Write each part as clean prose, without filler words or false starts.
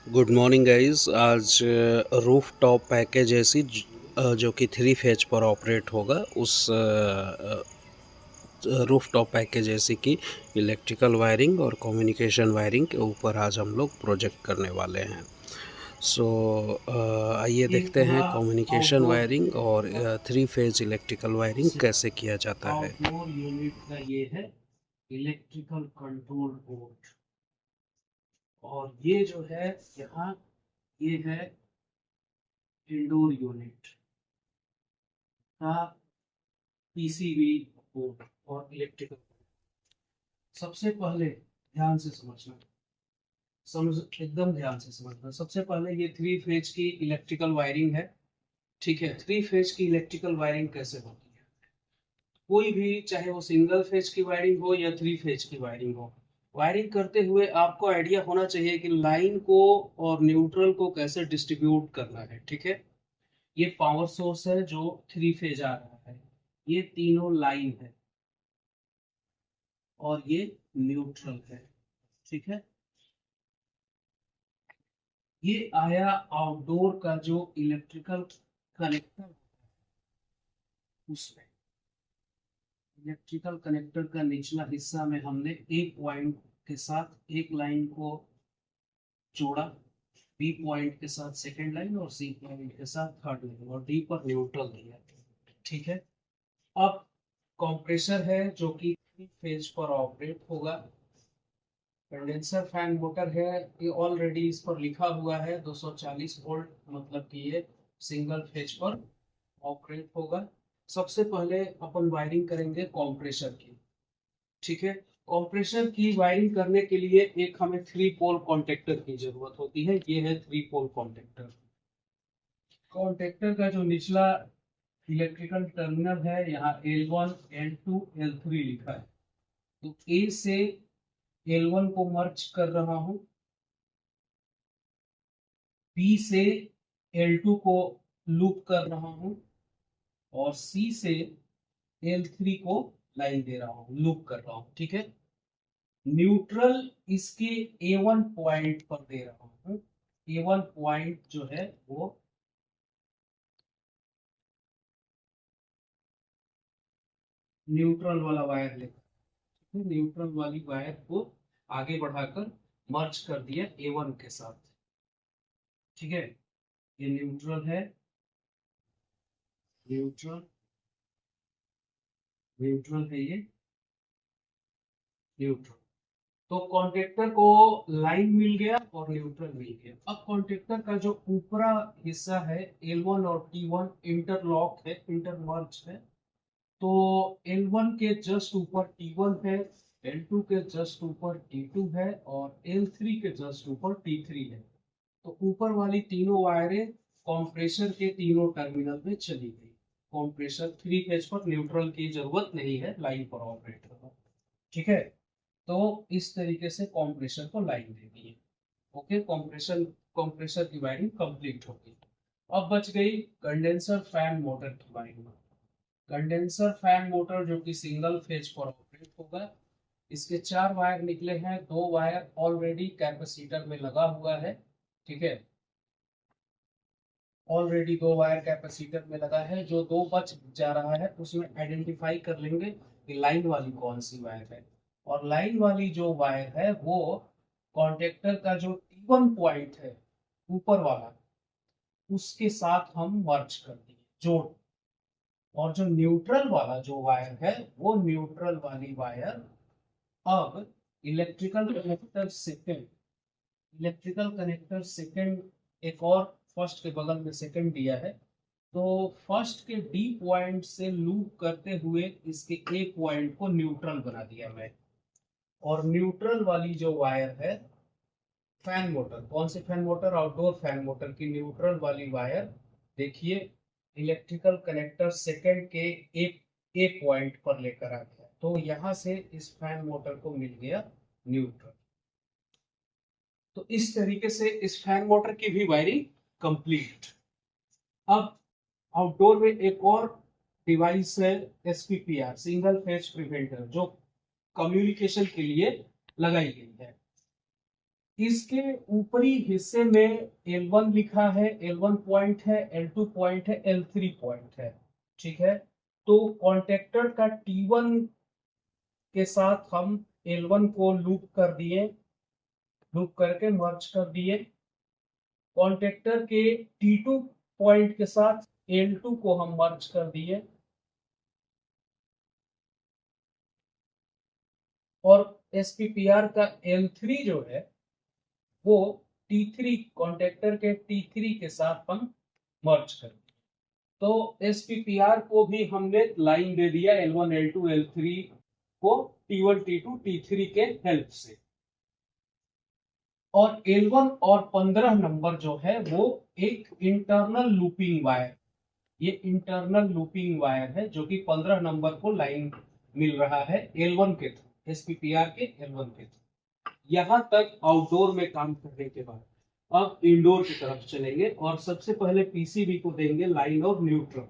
Good morning guys. आज roof top package ऐसी जो कि 3 फेज पर ऑपरेट होगा उस रूफ टॉप पैकेज ऐसी की इलेक्ट्रिकल वायरिंग और कम्युनिकेशन वायरिंग के ऊपर आज हम लोग प्रोजेक्ट करने वाले हैं। सो आइए ये देखते पूरा हैं कम्युनिकेशन आउटडोर वायरिंग और 3 फेज इलेक्ट्रिकल वायरिंग कैसे किया जाता है। आउटडोर यूनिट का ये है इलेक्ट्रिकल कंट्रोल बोर्ड। और ये जो है यहाँ ये है इंडोर यूनिट का पीसीबी बोर्ड और इलेक्ट्रिकल। सबसे पहले ध्यान से समझना, समझ एकदम ध्यान से समझना। सबसे पहले ये 3 फेज की इलेक्ट्रिकल वायरिंग है। ठीक है, 3 फेज की इलेक्ट्रिकल वायरिंग कैसे होती है? कोई भी, चाहे वो सिंगल फेज की वायरिंग हो या 3 फेज की वायरिंग हो, वायरिंग करते हुए आपको आइडिया होना चाहिए कि लाइन को और न्यूट्रल को कैसे डिस्ट्रीब्यूट करना है। ठीक है, ये पावर सोर्स है जो 3 फेज आ रहा है, ये तीनों लाइन है और ये न्यूट्रल है। ठीक है, ये आया आउटडोर का जो इलेक्ट्रिकल कनेक्टर उसमें। इलेक्ट्रिकल कनेक्टर का निचला हिस्सा में हमने एक पॉइंट के साथ एक लाइन को जोड़ा, बी पॉइंट के साथ सेकेंड लाइन और सी पॉइंट के साथ थर्ड लाइन, और डी पर न्यूट्रल दिया। ठीक है, अब कंप्रेसर है जो कि 3 फेज पर ऑपरेट होगा। कंडेंसर फैन मोटर है, ये ऑलरेडी इस पर लिखा हुआ है 240 वोल्ट, मतलब कि ये सिंगल फेज पर ऑपरेट होगा। सबसे पहले अपन वायरिंग करेंगे कंप्रेसर की। ठीक है, कंप्रेसर की वायरिंग करने के लिए एक हमें 3 पोल कॉन्टेक्टर की जरूरत होती है। ये है 3 पोल कॉन्टेक्टर। कॉन्टेक्टर का जो निचला इलेक्ट्रिकल टर्मिनल है, यहाँ L1 L2 L3 लिखा है। तो A से L1 को मर्ज कर रहा हूं, B से L2 को लूप कर रहा हूं और C से L3 को लाइन दे रहा हूं, लूप कर रहा हूं। ठीक है, न्यूट्रल इसके A1 पॉइंट पर दे रहा हूं। A1 पॉइंट जो है वो न्यूट्रल वाला वायर लेकर, न्यूट्रल वाली वायर को आगे बढ़ाकर मर्ज कर दिया A1 के साथ। ठीक है, ये न्यूट्रल है, न्यूट्रल, न्यूट्रल है ये, न्यूट्रल। तो कॉन्टेक्टर को लाइन मिल गया और न्यूट्रल मिल गया। अब कॉन्टेक्टर का जो ऊपरा हिस्सा है L1 और T1 इंटरलॉक है, इंटरमर्ज है। तो L1 के जस्ट ऊपर T1 है, L2 के जस्ट ऊपर T2 है और L3 के जस्ट ऊपर T3 है। तो ऊपर वाली तीनों वायरें कंप्रेसर के तीनों टर्मिनल में चली गई। कंप्रेसर 3 फेज पर न्यूट्रल की जरूरत नहीं है लाइन पर ऑपरेट करना। ठीक है, तो इस तरीके से कंप्रेसर को लाइन दे दी है। ओके, कंप्रेसर की वायरिंग कंप्लीट होगी। अब बच गई कंडेंसर फैन मोटर की वायरिंग। कंडेंसर फैन मोटर जो कि सिंगल फेज पर ऑपरेट होगा, इसके 4 वायर निकले हैं, 2 वायर ऑलरेडी कैपेसिटर में लगा हुआ है। ठीक है, ऑलरेडी 2 वायर कैपेसिटर में लगा है। जो दो बच जा रहा है उसमें आइडेंटिफाई कर लेंगे कि लाइन वाली कौन सी वायर है। और लाइन वाली जो वायर है वो कॉन्टेक्टर का जो T1 पॉइंट है ऊपर वाला, उसके साथ हम मर्ज कर दिए, जोड़। और जो न्यूट्रल वाला जो वायर है, वो न्यूट्रल वाली वायर अब electrical connector second, electrical connector second, एक और फर्स्ट के बगल में सेकेंड दिया है। तो फर्स्ट के डी पॉइंट से लूप करते हुए इसके ए पॉइंट को न्यूट्रल बना दिया मैं। और न्यूट्रल वाली जो वायर है, फैन मोटर, कौन सी fan motor? Outdoor fan motor की न्यूट्रल वाली वायर, देखिए, इलेक्ट्रिकल कनेक्टर सेकंड के एक ए पॉइंट पर लेकर आ गया। तो यहां से इस फैन मोटर को मिल गया न्यूट्रल। तो इस तरीके से इस फैन मोटर की भी वायरिंग कंप्लीट। अब आउटडोर में एक और डिवाइस है, SPPR, सिंगल फेज प्रिवेंटर, जो कम्युनिकेशन के लिए लगाई गई है। इसके ऊपरी हिस्से में L1 लिखा है, L1 पॉइंट है, L2 पॉइंट है, L3 पॉइंट है। ठीक है, तो कॉन्टेक्टर का T1 के साथ हम L1 को लूप कर दिए, लूप करके मर्ज कर दिए। कॉन्टेक्टर के T2 पॉइंट के साथ L2 को हम मर्ज कर दिए, और SPPR का L3 जो है वो T3 कॉन्टेक्टर के T3 के साथ हम मर्ज कर दिए। तो SPPR को भी हमने लाइन दे दिया L1 L2 L3 को T1 T2 T3 के हेल्प से। और L1 और 15 नंबर जो है वो एक इंटरनल लूपिंग वायर, ये इंटरनल लूपिंग वायर है जो कि 15 नंबर को लाइन मिल रहा है L1 के थ्रू, SPPR के L1 के थ्रू। यहां तक आउटडोर में काम करने के बाद अब इंडोर की तरफ चलेंगे और सबसे पहले पीसीबी को देंगे लाइन और न्यूट्रल।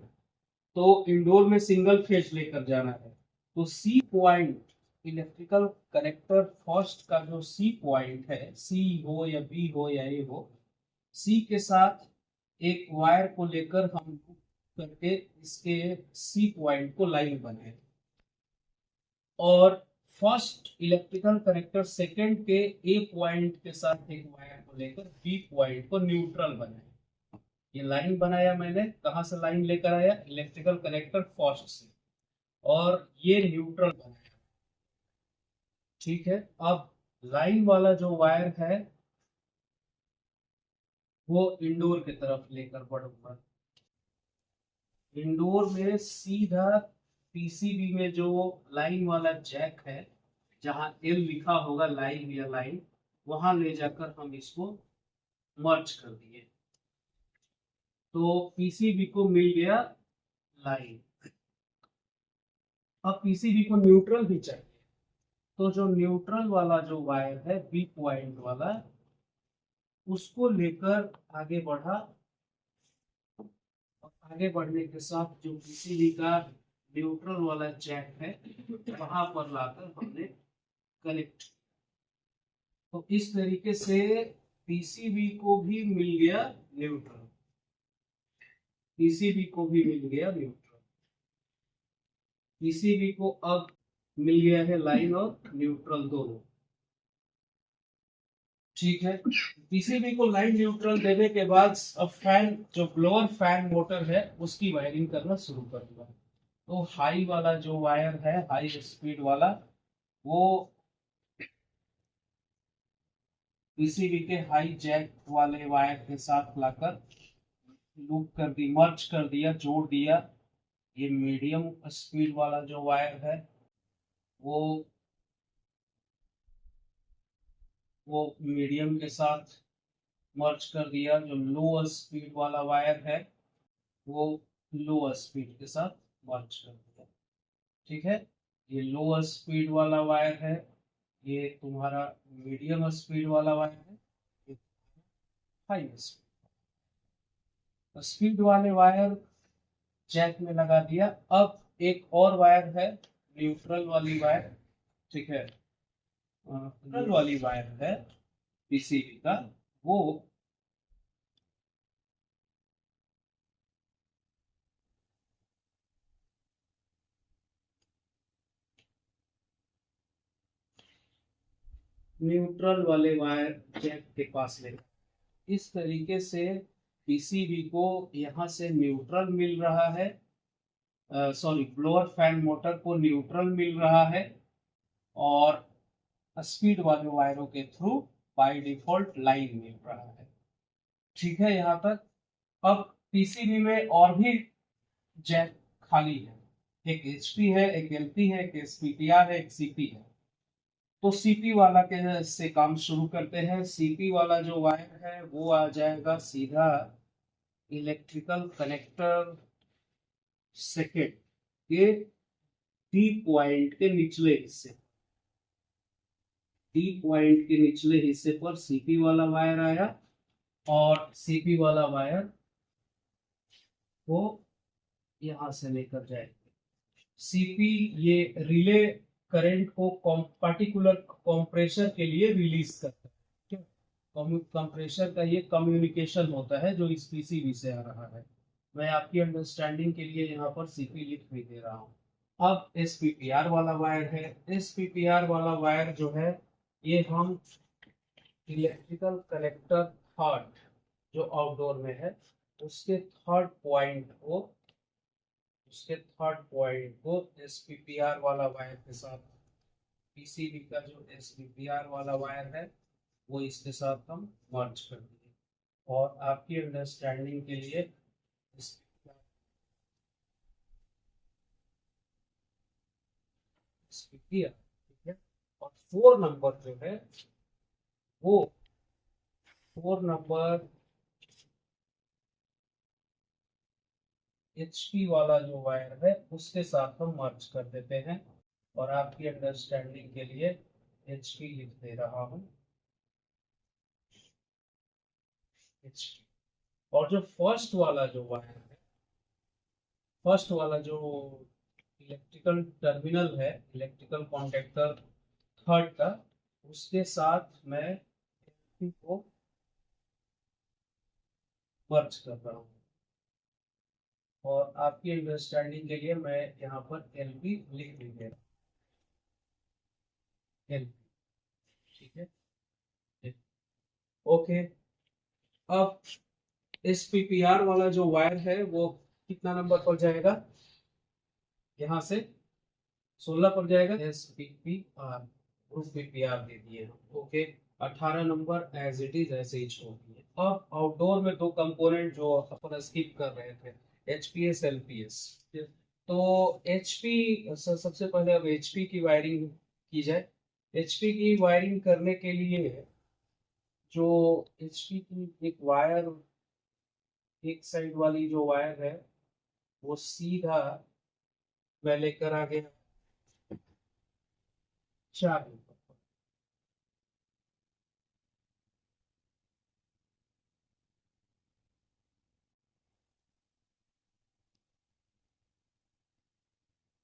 तो इंडोर में सिंगल फेज लेकर जाना है, तो C point electrical connector first का जो सी पॉइंट है, सी हो या बी हो या ए हो, सी के साथ एक वायर को लेकर हम करके इसके सी पॉइंट को लाइन बनाए, और फर्स्ट इलेक्ट्रिकल कनेक्टर सेकंड के ए पॉइंट के साथ एक वायर को लेकर बी पॉइंट को न्यूट्रल बनाए। ये लाइन बनाया मैंने, कहां से लाइन लेकर आया, इलेक्ट्रिकल कनेक्टर फर्स्ट से, और ये न्यूट्रल बनाया। ठीक है, अब लाइन वाला जो वायर है वो इंडोर की तरफ लेकर बढ़ूंगा। इंडोर में सीधा पीसीबी में जो लाइन वाला जैक है, जहां एल लिखा होगा लाइन या लाइन, वहां ले जाकर हम इसको मर्ज कर दिए। तो पीसीबी को मिल गया लाइन। अब पीसीबी को न्यूट्रल भी चाहिए, तो जो न्यूट्रल वाला जो वायर है बी पॉइंट वाला, उसको लेकर आगे बढ़ा, और आगे बढ़ने के साथ जो पीसीबी का न्यूट्रल वाला जैक है वहां पर लाकर हमने कनेक्ट। तो इस तरीके से पीसीबी को भी मिल गया न्यूट्रल, पीसीबी को भी मिल गया न्यूट्रल, पीसीबी को अब मिल गया है लाइन और न्यूट्रल दोनों। ठीक है, पीसीबी को लाइन न्यूट्रल देने के बाद अब फैन, जो ब्लोअर फैन मोटर है उसकी वायरिंग करना शुरू कर दूंगा। तो हाई वाला जो वायर है, हाई स्पीड वाला, वो पीसीबी के हाई जैक वाले वायर के साथ लाकर लूप कर दी, मर्ज कर दिया, जोड़ दिया। ये मीडियम स्पीड वाला जो वायर है वो मीडियम के साथ मर्ज कर दिया। जो लो स्पीड वाला वायर है वो लो स्पीड के साथ मर्ज कर दिया। ठीक है, ये लो स्पीड वाला वायर है, ये तुम्हारा मीडियम स्पीड वाला वायर है, ये हाई स्पीड वाले वायर जैक में लगा दिया। अब एक और वायर है न्यूट्रल वाली वायर, ठीक है, न्यूट्रल वाली वायर है पीसीबी का, वो न्यूट्रल वाले वायर जैक के पास ले। इस तरीके से पीसीबी को यहाँ से न्यूट्रल मिल रहा है, सॉरी ब्लोअर फैन मोटर को न्यूट्रल मिल रहा है, और स्पीड वाले वायरों के थ्रू बाय डिफॉल्ट लाइन मिल रहा है। ठीक है, यहाँ तक। अब पीसीबी में और भी जैक खाली है, एक एचपी है, एक एलपी है, एक एसपीपीआर है, एक सीपी है। तो सीपी वाला के से काम शुरू करते हैं। सीपी वाला जो वायर है वो आ जाएगा सीधा इलेक्ट्रिकल कनेक्टर सेकेंड के डी पॉइंट के निचले हिस्से, डी पॉइंट के निचले हिस्से पर सीपी वाला वायर आया, और सीपी वाला वायर को यहां से लेकर जाएंगे। सीपी ये रिले करंट को पर्टिकुलर कंप्रेसर के लिए रिलीज करता है। कंप्रेसर का ये कम्युनिकेशन होता है जो इस पीसीबी से आ रहा है। मैं आपकी अंडरस्टैंडिंग के लिए यहाँ पर सीपी लिख भी दे रहा हूँ। अब एसपीपीआर वाला वायर है। एसपीपीआर वाला वायर जो है ये हम इलेक्ट्रिकल कनेक्टर थर्ड जो आउटडोर में है उसके थर्ड पॉइंट को एसपीपीआर वाला वायर के साथ, पीसीबी का जो एसपीपीआर वाला वायर है वो इसके साथ हम मर्ज कर दिए। और आपकी अंडरस्टैंडिंग के लिए किया, ठीक है। और 4 नंबर जो है वो 4 नंबर एचपी वाला जो वायर है उसके साथ हम मर्ज कर देते हैं। और आपकी अंडरस्टैंडिंग के लिए एचपी लिख दे रहा हूँ, एचपी। और जो फर्स्ट वाला जो वायर है, फर्स्ट वाला जो इलेक्ट्रिकल टर्मिनल है, इलेक्ट्रिकल कॉन्टेक्टर थर्ड का, उसके साथ मैं एलपी को मर्ज कर रहा हूँ। और आपकी अंडरस्टैंडिंग के लिए मैं यहाँ पर एलपी लिख भी दे रहा हूँ, एलपी, ठीक है। ओके। अब एसपीपीआर वाला जो वायर है वो कितना नंबर पर जाएगा, यहाँ से 16 पर जाएगा। एसपीपीआर पीपीआर दे दिए हम, okay. 18 number as it is ऐसे ही छोड़ दिए। अब आउटडोर में दो कंपोनेंट जो अपन स्किप कर रहे थे, एचपीएस एलपीएस। तो एचपी, सबसे पहले अब एचपी की वायरिंग की जाए। एचपी की वायरिंग करने के लिए जो एचपी की एक वायर, एक साइड वाली जो वायर है वो सीधा मैं लेकर आ गया 4 नंबर पर।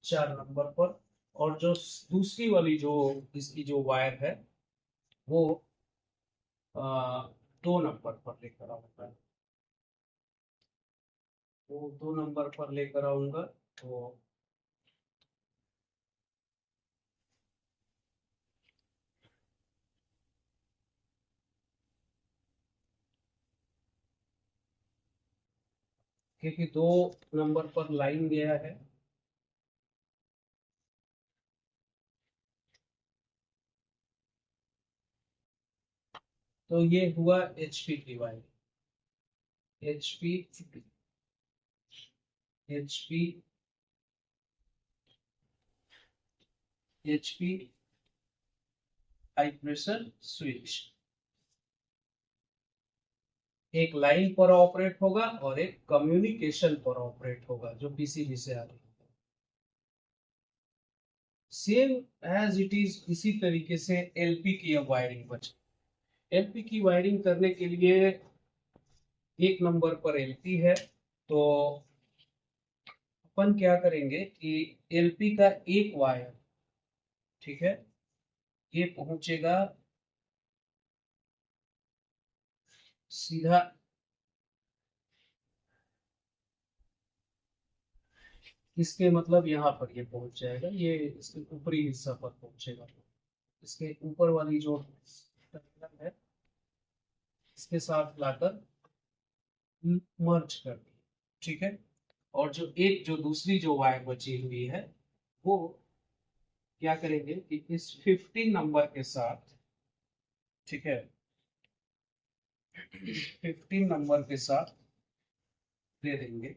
4 नंबर पर। और जो दूसरी वाली जो इसकी जो वायर है वो 2 नंबर पर लेकर आऊंगा, वो 2 नंबर पर लेकर आऊंगा। तो क्योंकि 2 नंबर पर लाइन गया है, तो ये हुआ एचपी की wire. HP HP HP high pressure switch एक लाइन पर ऑपरेट होगा और एक कम्युनिकेशन पर ऑपरेट होगा जो पीसीबी से आ रही है। सेम एज इट इज इसी तरीके से एलपी की अब वायरिंग बची। एलपी की वायरिंग करने के लिए 1 नंबर पर एलपी है, तो अपन क्या करेंगे कि एलपी का एक वायर, ठीक है, ये पहुंचेगा सीधा इसके, मतलब यहाँ पर ये पहुंच जाएगा, ये इसके ऊपरी हिस्सा पर पहुंचेगा। इसके ऊपर वाली जो टर्मिनल है इसके साथ लाकर मर्ज कर दिए, ठीक है। और जो दूसरी जो वायर बची हुई है वो क्या करेंगे कि इस 15 नंबर के साथ, ठीक है, 15 नंबर के साथ दे देंगे।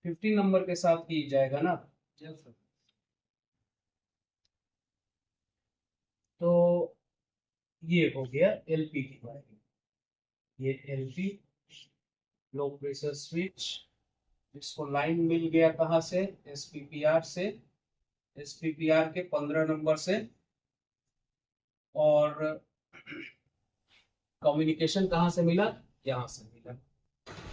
15 नंबर के साथ ही जाएगा ना। तो ये हो गया एलपी की वायरिंग। ये एलपी लो प्रेशर स्विच, इसको लाइन मिल गया कहाँ से, एसपीपीआर से, एसपीपीआर के 15 नंबर से। और कम्युनिकेशन कहाँ से मिला, यहाँ से मिला।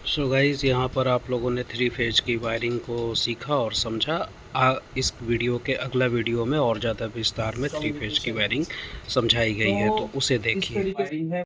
सो गाइज़, यहाँ पर आप लोगों ने 3 फेज की वायरिंग को सीखा और समझा। इस वीडियो के अगला वीडियो में और ज़्यादा विस्तार में 3 फेज की वायरिंग समझाई गई है, तो उसे इस देखिए। तरीके से वायरिंग है।